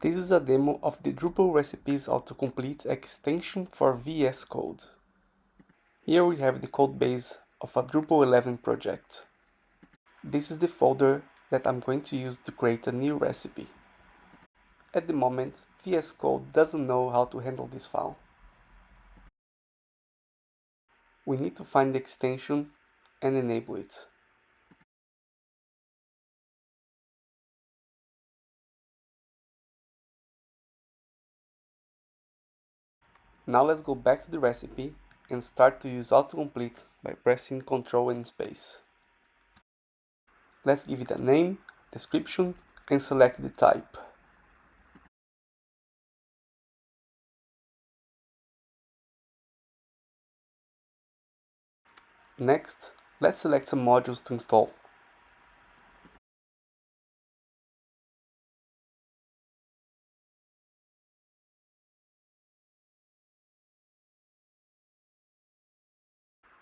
This is a demo of the Drupal recipes autocomplete extension for VS Code. Here we have the codebase of a Drupal 11 project. This is the folder that I'm going to use to create a new recipe. At the moment, VS Code doesn't know how to handle this file. We need to find the extension and enable it. Now let's go back to the recipe and start to use autocomplete by pressing Ctrl and space. Let's give it a name, description, and select the type. Next, let's select some modules to install.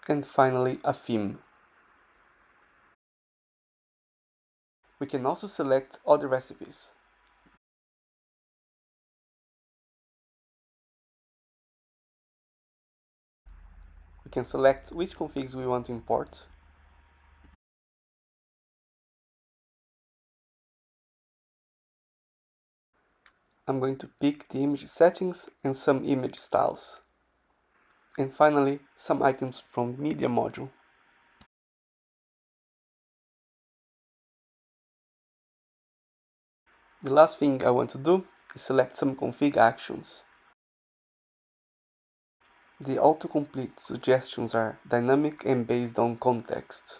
And finally, a theme. We can also select other recipes. We can select which configs we want to import. I'm going to pick the image settings and some image styles. And finally, some items from the media module. The last thing I want to do is select some config actions. The autocomplete suggestions are dynamic and based on context.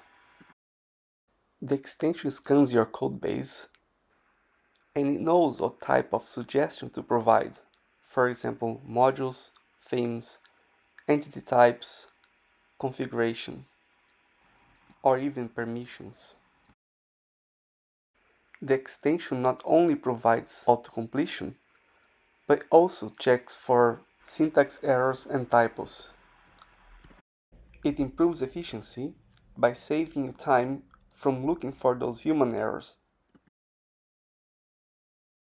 The extension scans your codebase and it knows what type of suggestion to provide. For example, modules, themes, entity types, configuration, or even permissions. The extension not only provides autocompletion, but also checks for syntax errors and typos. It improves efficiency by saving you time from looking for those human errors